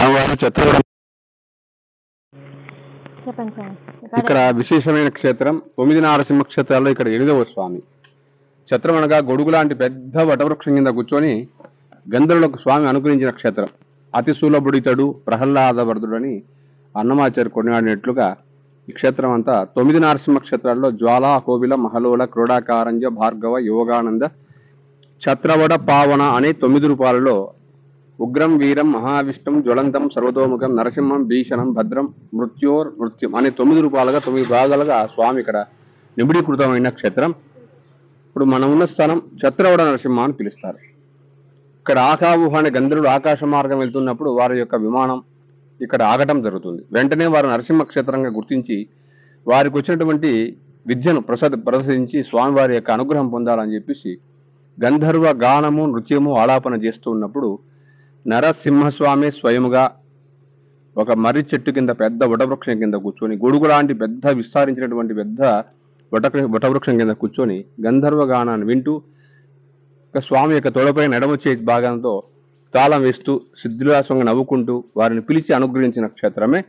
స్వామివారు ఛత్రవడం చెప్పండి సార్. ఇక్కడ విశేషమైన క్షేత్రం 9 నారసింహ క్షేత్రాల్లో ఇక్కడ 8వ స్వామి. ఛత్రం అనగా గొడుగు లాంటి పెద్ద వటవృక్షం కింద కూర్చొని గంధర్వులకు స్వామి అనుగ్రహించిన క్షేత్రం. అతి సులభుడితడు ప్రహ్లాద వరదుడని అన్నమాచార్య కొనియాడినట్లుగా ఈ క్షేత్రం అంతా 9 నారసింహ క్షేత్రాల్లో జ్వాల, కోవిల, మహలోల, క్రోడాకారంజ, భార్గవ, యోగానంద, ఛత్రవడ, పావన అనే 9 రూపాలలో ఉగ్రం, వీరం, మహావిష్ణం, జ్వలంతం, సర్వతోముఖం, నరసింహం, భీషణం, భద్రం, మృత్యం అనే 9 రూపాలుగా 9 భాగాలుగా స్వామి ఇక్కడ నిబిడీకృతమైన క్షేత్రం. ఇప్పుడు మనం ఉన్న స్థానం ఛత్రవడ నరసింహ అని పిలుస్తారు. ఇక్కడ ఆకావుహ అనే గంధర్వుడు ఆకాశ మార్గం వెళ్తున్నప్పుడు వారి యొక్క విమానం ఇక్కడ ఆగటం జరుగుతుంది. వెంటనే వారు నరసింహ క్షేత్రంగా గుర్తించి వారికి వచ్చినటువంటి విద్యను ప్రదర్శించి స్వామివారి యొక్క అనుగ్రహం పొందాలని చెప్పేసి గంధర్వ గానము, నృత్యము, ఆలాపన చేస్తూ ఉన్నప్పుడు నరసింహస్వామి స్వయముగా ఒక మర్రి చెట్టు కింద పెద్ద వటవృక్షం కింద కూర్చొని గొడుగు లాంటి పెద్ద విస్తరించినటువంటి పెద్ద వటవృక్షం కింద కూర్చొని గంధర్వ గానాన్ని వింటూ స్వామి యొక్క తొడపై ఎడమ చేతి భాగంతో తాళం వేస్తూ సిద్ధులాసంగా నవ్వుకుంటూ వారిని పిలిచి అనుగ్రహించిన క్షేత్రమే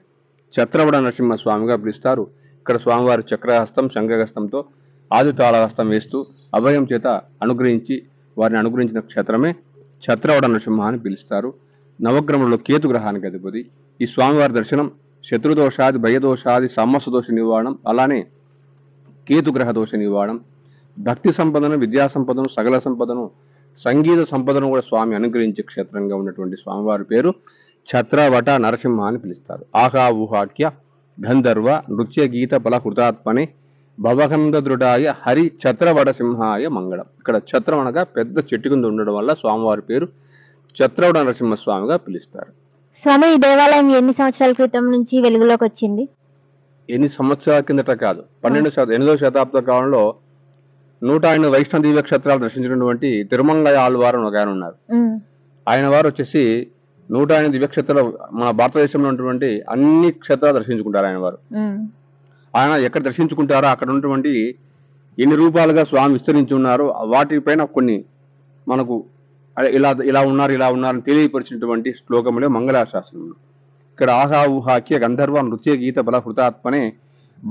ఛత్రవడ నరసింహ స్వామిగా పిలుస్తారు. ఇక్కడ స్వామివారి చక్రహస్తం, శంఖహస్తంతో ఆది తాళహస్తం వేస్తూ అభయం చేత అనుగ్రహించి వారిని అనుగ్రహించిన క్షేత్రమే ఛత్రవడ నరసింహ అని పిలుస్తారు. నవగ్రహములలో కేతు గ్రహానికి అధిపతి. ఈ స్వామివారి దర్శనం శత్రుదోషాది, భయదోషాది, సమ్మస్సు దోష నివారణం, అలానే కేతుగ్రహ దోష నివారణం, భక్తి సంపదను, విద్యా సంపదను, సకల సంపదను, సంగీత సంపదను కూడా స్వామి అనుగ్రహించే క్షేత్రంగా ఉన్నటువంటి స్వామివారి పేరు ఛత్రవట నరసింహ అని పిలుస్తారు. ఆహా ఊహాఖ్య గంధర్వ నృత్య గీత ఫల కృతాత్మనే భవగంధ దృఢాయ హరి ఛత్రవడ సింహాయ మంగళం. ఇక్కడ ఛత్రం అనగా పెద్ద చెట్టు కింద ఉండడం వల్ల స్వామివారి పేరు ఛత్రవడ నరసింహ స్వామిగా పిలుస్తారు. స్వామి, ఈ దేవాలయం ఎన్ని సంవత్సరాల క్రితం నుంచి వెలుగులోకి వచ్చింది? ఎన్ని సంవత్సరాల కిందట కాదు, 8వ శతాబ్ద కాలంలో 108 వైష్ణవ దివ్య క్షేత్రాలు దర్శించినటువంటి తిరుమంగయ ఆళ్వారు ఒక ఆయన ఉన్నారు. ఆయన వారు వచ్చేసి 108 దివ్య క్షేత్రాలు మన భారతదేశంలో ఉన్నటువంటి అన్ని క్షేత్రాలు దర్శించుకుంటారు. ఆయన వారు ఆయన ఎక్కడ దర్శించుకుంటారో అక్కడ ఉన్నటువంటి ఎన్ని రూపాలుగా స్వామి విస్తరించి ఉన్నారో వాటిపైన కొన్ని మనకు ఇలా ఉన్నారని తెలియపరిచినటువంటి శ్లోకములే మంగళాశాసనములు. ఇక్కడ ఆహా ఊహాఖ్య గంధర్వ నృత్య గీత బల కృతాత్మనే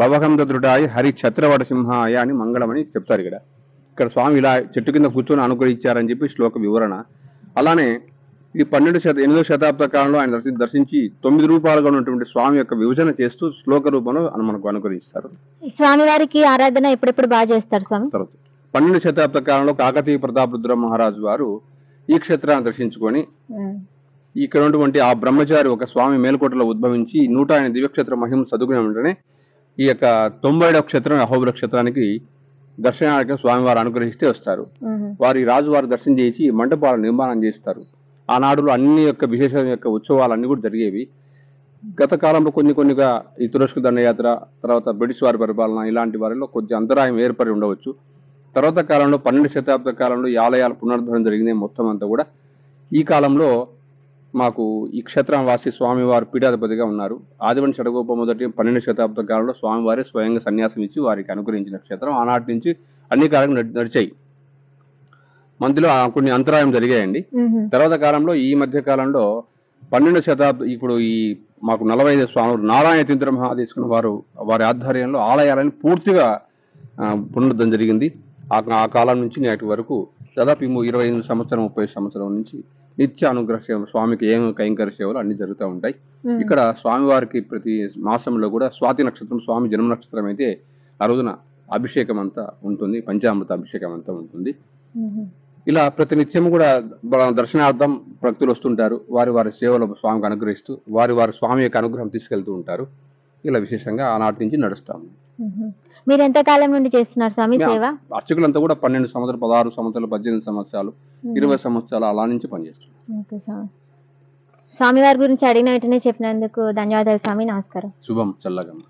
భవగంధ దృఢాయ హరి ఛత్రవడ సింహాయ అని మంగళమని చెప్తారు. ఇక్కడ స్వామి ఇలా చెట్టు కింద కూర్చొని అనుగ్రహించారని చెప్పి శ్లోక వివరణ. అలానే ఇది 8వ శతాబ్ద కాలంలో ఆయన దర్శించి 9 రూపాలుగా ఉన్నటువంటి స్వామి యొక్క విభజన చేస్తూ శ్లోక రూపంలో మనకు అనుగ్రహిస్తారు. స్వామి వారికి ఆరాధన ఎప్పుడెప్పుడు బాగా చేస్తారు స్వామి? తర్వాత 12వ శతాబ్ద కాలంలో కాకతీయ ప్రతాపరుద్ర మహారాజు వారు ఈ క్షేత్రాన్ని దర్శించుకొని ఇక్కడ ఉన్నటువంటి ఆ బ్రహ్మచారి ఒక స్వామి మేల్కోటలో ఉద్భవించి 108 దివ్యక్షేత్ర మహిమ చదువుకునే వెంటనే ఈ యొక్క 90వ క్షేత్రం అహోబిల క్షేత్రానికి దర్శనానికి స్వామివారు అనుగ్రహిస్తే వస్తారు. వారి రాజువారు దర్శనం చేసి మండపాల నిర్మాణం చేస్తారు. ఆనాడులో అన్ని యొక్క విశేష యొక్క ఉత్సవాలన్నీ కూడా జరిగేవి. గత కాలంలో కొన్నిగా ఈ తురస్కు దండయాత్ర, తర్వాత బ్రిటిష్ వారి పరిపాలన ఇలాంటి వారిలో కొద్ది అంతరాయం ఏర్పడి ఉండవచ్చు. తర్వాత కాలంలో 12వ శతాబ్ద కాలంలో ఈ ఆలయాల పునరుద్ధరణ జరిగింది మొత్తం అంతా కూడా. ఈ కాలంలో మాకు ఈ క్షేత్రం వాసి స్వామివారు పీఠాధిపతిగా ఉన్నారు. ఆదివన్ షడగోప మొదటి 12వ శతాబ్ద కాలంలో స్వామివారి స్వయంగా సన్యాసం ఇచ్చి వారికి అనుగ్రహించిన క్షేత్రం. ఆనాటి నుంచి అన్ని కాలం నడిచాయి. మధ్యలో కొన్ని అంతరాయం జరిగాయండి. తర్వాత కాలంలో ఈ మధ్య కాలంలో 12వ శతాబ్దం ఇప్పుడు ఈ మాకు 45 స్వాములు నారాయణ తీర్థ మహాదేశకుని వారి ఆధ్వర్యంలో ఆలయాలను పూర్తిగా పునరుద్ధరణ జరిగింది. ఆ కాలం నుంచి నేటి వరకు దాదాపు 25 సంవత్సరం 30 సంవత్సరం నుంచి నిత్య అనుగ్రహ సేవ, స్వామికి ఏం కైంకర్య సేవలు అన్ని జరుగుతూ ఉంటాయి. ఇక్కడ స్వామివారికి ప్రతి మాసంలో కూడా స్వాతి నక్షత్రం స్వామి జన్మ నక్షత్రం అయితే ఆ రోజున అభిషేకం అంతా ఉంటుంది, పంచామృత అభిషేకం అంతా ఉంటుంది. ఇలా ప్రతి నిత్యం కూడా దర్శనార్థం భక్తులు వస్తుంటారు. వారి సేవలు స్వామికి అనుగ్రహిస్తూ వారి స్వామి యొక్క అనుగ్రహం తీసుకెళ్తూ ఉంటారు. ఇలా విశేషంగా ఆనాటి నుంచి నడుస్తాము. మీరు ఎంత కాలం నుండి చేస్తున్నారు స్వామి సేవ? అర్చకులంతా కూడా 12 సంవత్సరాలు, 16 సంవత్సరాలు, 18 సంవత్సరాలు, 20 సంవత్సరాలు అలా నుంచి పనిచేస్తున్నారు. స్వామి వారి గురించి అడిగిన వెంటనే చెప్పినందుకు ధన్యవాదాలు స్వామి. నమస్కారం. శుభం చల్లగమ్మ.